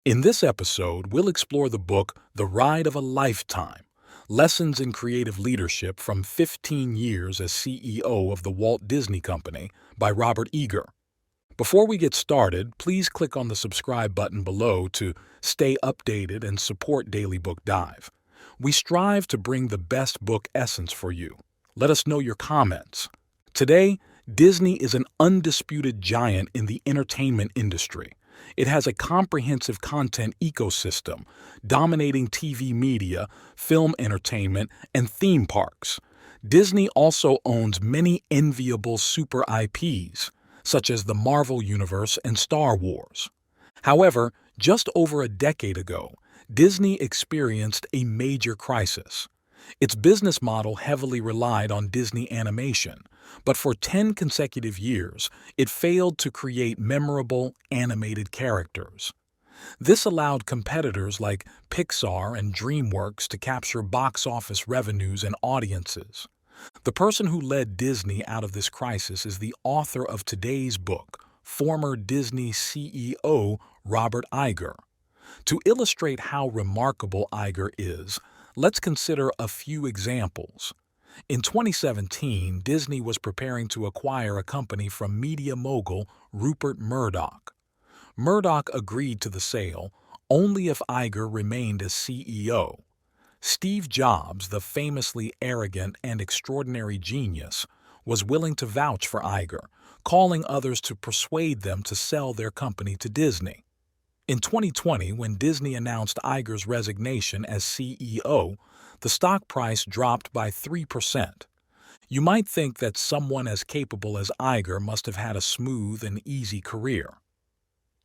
In this episode, we'll explore the book The Ride of a Lifetime, Lessons in Creative Leadership from 15 Years as CEO of the Walt Disney Company by Robert Iger. Before we get started, please click on the subscribe button below to stay updated and support Daily Book Dive. We strive to bring the best book essence for you. Let us know your comments. Today, Disney is an undisputed giant in the entertainment industry. It has a comprehensive content ecosystem, dominating TV media, film entertainment, and theme parks. Disney also owns many enviable super IPs, such as the Marvel Universe and Star Wars. However, just over a decade ago, Disney experienced a major crisis. Its business model heavily relied on Disney animation, but for 10 consecutive years, it failed to create memorable animated characters. This allowed competitors like Pixar and DreamWorks to capture box office revenues and audiences. The person who led Disney out of this crisis is the author of today's book, former Disney CEO Robert Iger. To illustrate how remarkable Iger is, let's consider a few examples. In 2017, Disney was preparing to acquire a company from media mogul Rupert Murdoch. Murdoch agreed to the sale only if Iger remained as CEO. Steve Jobs, the famously arrogant and extraordinary genius, was willing to vouch for Iger, calling others to persuade them to sell their company to Disney. In 2020, when Disney announced Iger's resignation as CEO, the stock price dropped by 3%. You might think that someone as capable as Iger must have had a smooth and easy career.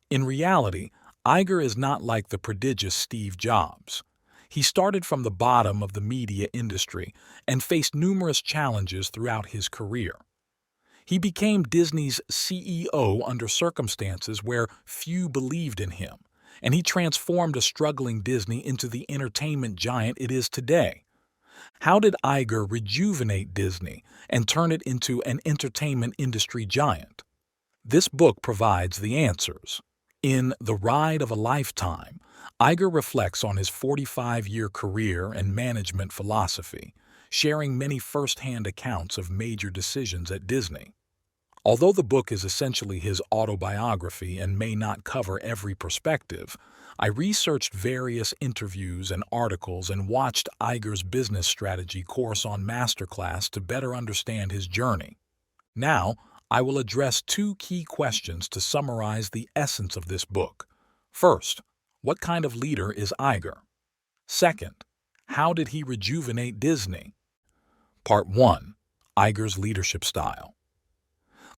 In reality, Iger is not like the prodigious Steve Jobs. He started from the bottom of the media industry and faced numerous challenges throughout his career. He became Disney's CEO under circumstances where few believed in him, and he transformed a struggling Disney into the entertainment giant it is today. How did Iger rejuvenate Disney and turn it into an entertainment industry giant? This book provides the answers. In The Ride of a Lifetime, Iger reflects on his 45-year career and management philosophy, sharing many first-hand accounts of major decisions at Disney. Although the book is essentially his autobiography and may not cover every perspective, I researched various interviews and articles and watched Iger's business strategy course on Masterclass to better understand his journey. Now, I will address two key questions to summarize the essence of this book. First, what kind of leader is Iger? Second, how did he rejuvenate Disney? Part 1. Iger's leadership style.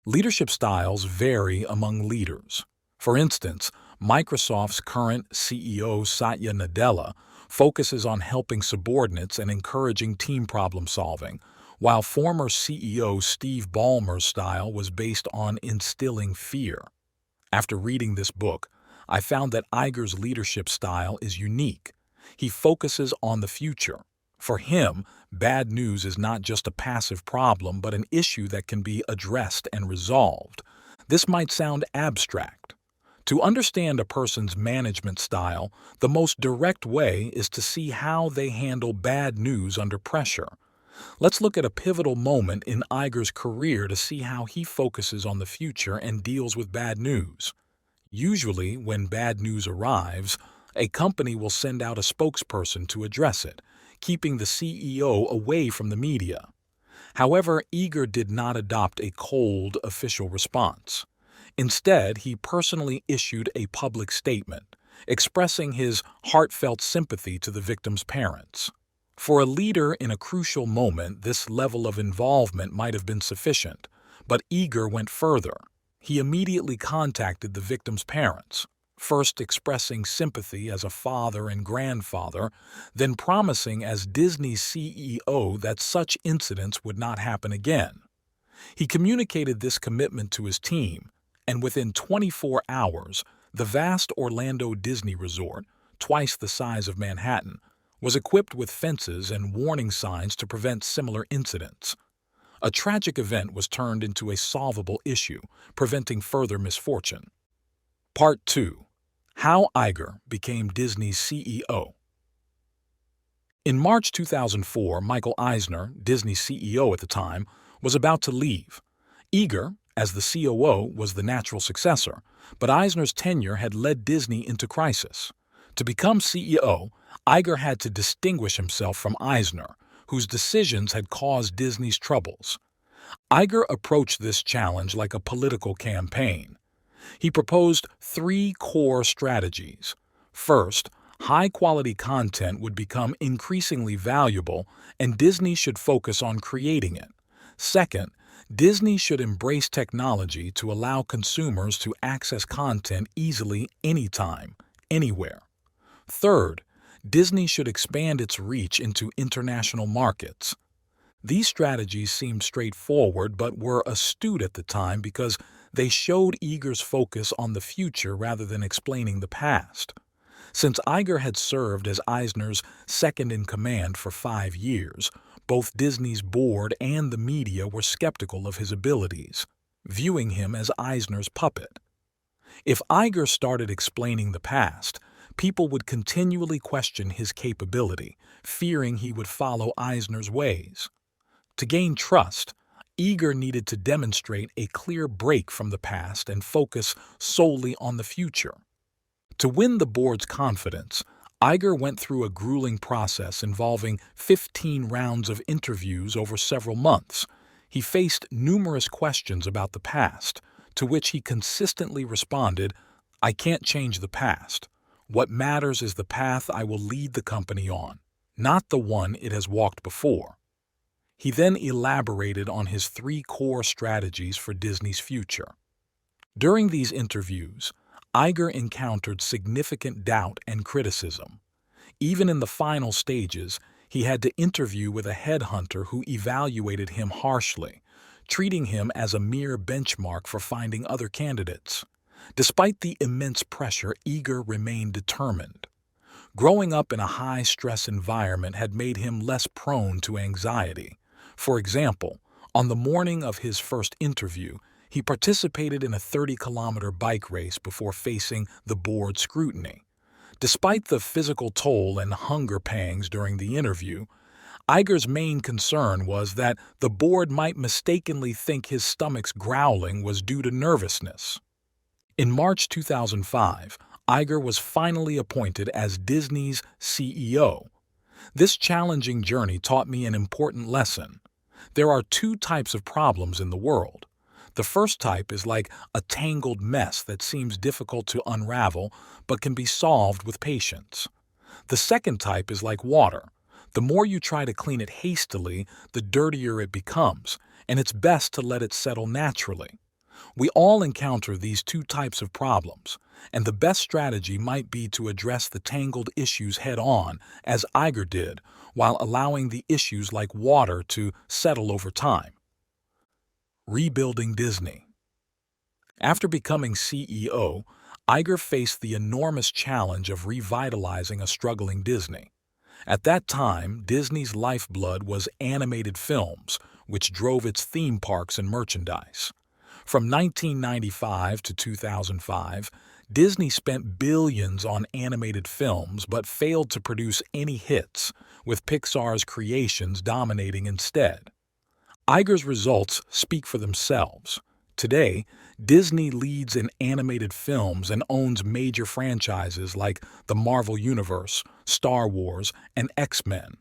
Leadership styles vary among leaders. For instance, Microsoft's current CEO Satya Nadella focuses on helping subordinates and encouraging team problem-solving, while former CEO Steve Ballmer's style was based on instilling fear. After reading this book, I found that Iger's leadership style is unique. He focuses on the future. For him, bad news is not just a passive problem, but an issue that can be addressed and resolved. This might sound abstract. To understand a person's management style, the most direct way is to see how they handle bad news under pressure. Let's look at a pivotal moment in Iger's career to see how he focuses on the future and deals with bad news. Usually, when bad news arrives, a company will send out a spokesperson to address it, keeping the CEO away from the media. However, Iger did not adopt a cold, official response. Instead, he personally issued a public statement, expressing his heartfelt sympathy to the victim's parents. For a leader in a crucial moment, this level of involvement might have been sufficient, but Iger went further. He immediately contacted the victim's parents, first expressing sympathy as a father and grandfather, then promising as Disney's CEO that such incidents would not happen again. He communicated this commitment to his team, and within 24 hours, the vast Orlando Disney Resort, twice the size of Manhattan, was equipped with fences and warning signs to prevent similar incidents. A tragic event was turned into a solvable issue, preventing further misfortune. Part 2. How Iger became Disney's CEO. In March 2004, Michael Eisner, Disney's CEO at the time, was about to leave. Iger, as the COO, was the natural successor, but Eisner's tenure had led Disney into crisis. To become CEO, Iger had to distinguish himself from Eisner, whose decisions had caused Disney's troubles. Iger approached this challenge like a political campaign. He proposed three core strategies. First, high-quality content would become increasingly valuable, and Disney should focus on creating it. Second, Disney should embrace technology to allow consumers to access content easily anytime, anywhere. Third, Disney should expand its reach into international markets. These strategies seemed straightforward but were astute at the time because they showed Iger's focus on the future rather than explaining the past. Since Iger had served as Eisner's second-in-command for 5 years, both Disney's board and the media were skeptical of his abilities, viewing him as Eisner's puppet. If Iger started explaining the past, people would continually question his capability, fearing he would follow Eisner's ways. To gain trust, Iger needed to demonstrate a clear break from the past and focus solely on the future. To win the board's confidence, Iger went through a grueling process involving 15 rounds of interviews over several months. He faced numerous questions about the past, to which he consistently responded, "I can't change the past. What matters is the path I will lead the company on, not the one it has walked before." He then elaborated on his three core strategies for Disney's future. During these interviews, Iger encountered significant doubt and criticism. Even in the final stages, he had to interview with a headhunter who evaluated him harshly, treating him as a mere benchmark for finding other candidates. Despite the immense pressure, Iger remained determined. Growing up in a high-stress environment had made him less prone to anxiety. For example, on the morning of his first interview, he participated in a 30-kilometer bike race before facing the board scrutiny. Despite the physical toll and hunger pangs during the interview, Iger's main concern was that the board might mistakenly think his stomach's growling was due to nervousness. In March 2005, Iger was finally appointed as Disney's CEO. This challenging journey taught me an important lesson. There are two types of problems in the world. The first type is like a tangled mess that seems difficult to unravel but can be solved with patience. The second type is like water. The more you try to clean it hastily, the dirtier it becomes, and it's best to let it settle naturally. We all encounter these two types of problems, and the best strategy might be to address the tangled issues head-on, as Iger did, while allowing the issues like water to settle over time. Rebuilding Disney. After becoming CEO, Iger faced the enormous challenge of revitalizing a struggling Disney. At that time, Disney's lifeblood was animated films, which drove its theme parks and merchandise. From 1995 to 2005, Disney spent billions on animated films but failed to produce any hits, with Pixar's creations dominating instead. Iger's results speak for themselves. Today, Disney leads in animated films and owns major franchises like the Marvel Universe, Star Wars, and X-Men.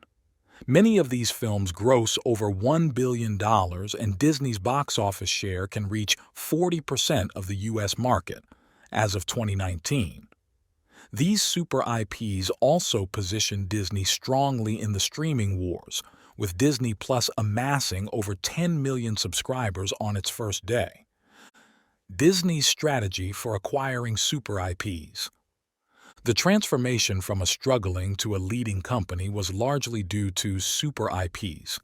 Many of these films gross over $1 billion, and Disney's box office share can reach 40% of the U.S. market, as of 2019. These super IPs also position Disney strongly in the streaming wars, with Disney Plus amassing over 10 million subscribers on its first day. Disney's strategy for acquiring super IPs. The transformation from a struggling to a leading company was largely due to super IPs.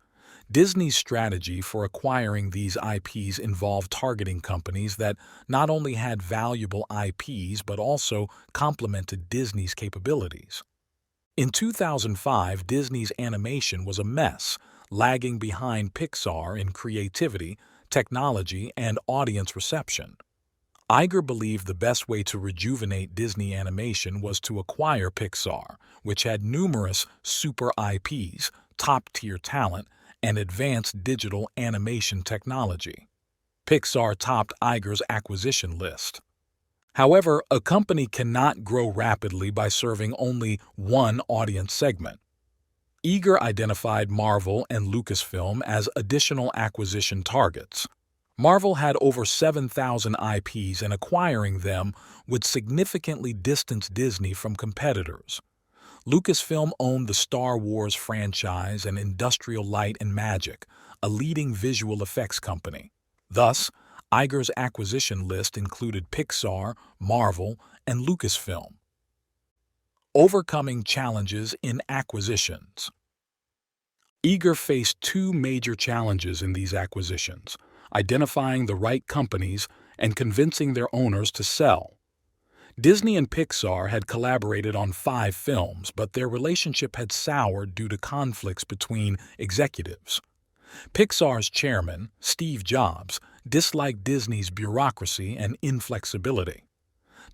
Disney's strategy for acquiring these IPs involved targeting companies that not only had valuable IPs but also complemented Disney's capabilities. In 2005, Disney's animation was a mess, lagging behind Pixar in creativity, technology, and audience reception. Iger believed the best way to rejuvenate Disney animation was to acquire Pixar, which had numerous super IPs, top-tier talent, and advanced digital animation technology. Pixar topped Iger's acquisition list. However, a company cannot grow rapidly by serving only one audience segment. Iger identified Marvel and Lucasfilm as additional acquisition targets. Marvel had over 7,000 IPs, and acquiring them would significantly distance Disney from competitors. Lucasfilm owned the Star Wars franchise and Industrial Light and Magic, a leading visual effects company. Thus, Iger's acquisition list included Pixar, Marvel, and Lucasfilm. Overcoming challenges in acquisitions. Iger faced two major challenges in these acquisitions: identifying the right companies and convincing their owners to sell. Disney and Pixar had collaborated on 5 films, but their relationship had soured due to conflicts between executives. Pixar's chairman, Steve Jobs, disliked Disney's bureaucracy and inflexibility.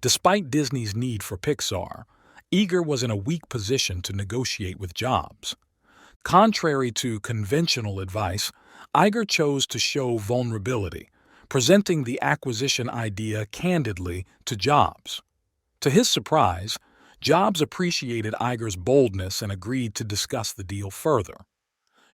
Despite Disney's need for Pixar, Iger was in a weak position to negotiate with Jobs. Contrary to conventional advice, Iger chose to show vulnerability, presenting the acquisition idea candidly to Jobs. To his surprise, Jobs appreciated Iger's boldness and agreed to discuss the deal further.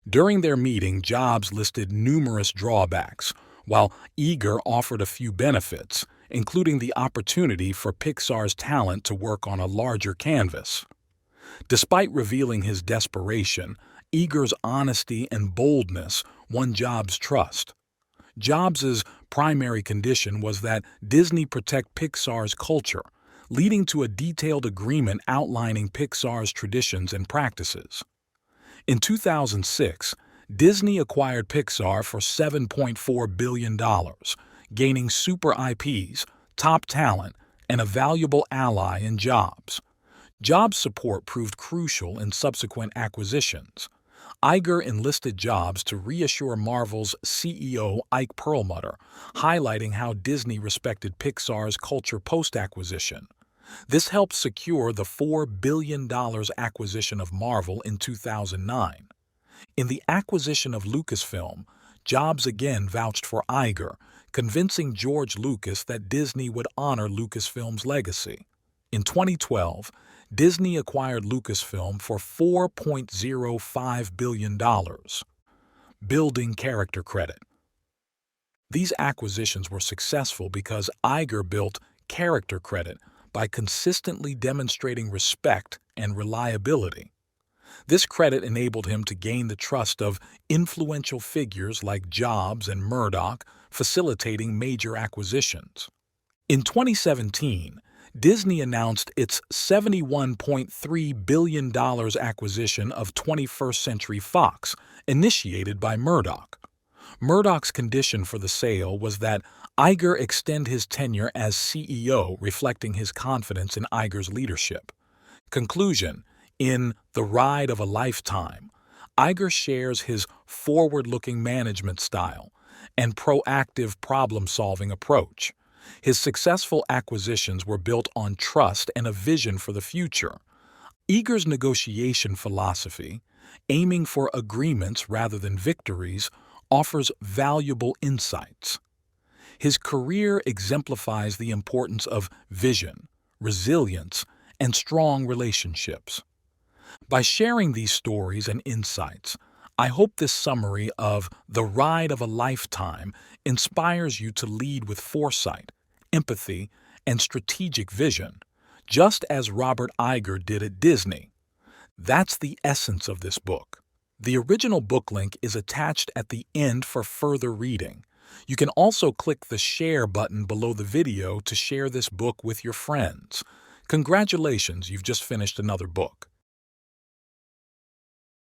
During their meeting, Jobs listed numerous drawbacks, while Iger offered a few benefits, including the opportunity for Pixar's talent to work on a larger canvas. Despite revealing his desperation, Iger's honesty and boldness won Jobs' trust. Jobs' primary condition was that Disney protect Pixar's culture, leading to a detailed agreement outlining Pixar's traditions and practices. In 2006, Disney acquired Pixar for $7.4 billion, gaining super IPs, top talent, and a valuable ally in Jobs. Jobs' support proved crucial in subsequent acquisitions. Iger enlisted Jobs to reassure Marvel's CEO Ike Perlmutter, highlighting how Disney respected Pixar's culture post-acquisition. This helped secure the $4 billion acquisition of Marvel in 2009. In the acquisition of Lucasfilm, Jobs again vouched for Iger, convincing George Lucas that Disney would honor Lucasfilm's legacy. In 2012, Disney acquired Lucasfilm for $4.05 billion. Building character credit. These acquisitions were successful because Iger built character credit by consistently demonstrating respect and reliability. This credit enabled him to gain the trust of influential figures like Jobs and Murdoch, facilitating major acquisitions. In 2017, Disney announced its $71.3 billion acquisition of 21st Century Fox, initiated by Murdoch. Murdoch's condition for the sale was that Iger extend his tenure as CEO, reflecting his confidence in Iger's leadership. Conclusion: in The Ride of a Lifetime, Iger shares his forward-looking management style and proactive problem-solving approach. His successful acquisitions were built on trust and a vision for the future. Iger's negotiation philosophy, aiming for agreements rather than victories, offers valuable insights. His career exemplifies the importance of vision, resilience, and strong relationships. By sharing these stories and insights, I hope this summary of The Ride of a Lifetime inspires you to lead with foresight, empathy, and strategic vision, just as Robert Iger did at Disney. That's the essence of this book. The original book link is attached at the end for further reading. You can also click the share button below the video to share this book with your friends. Congratulations, you've just finished another book.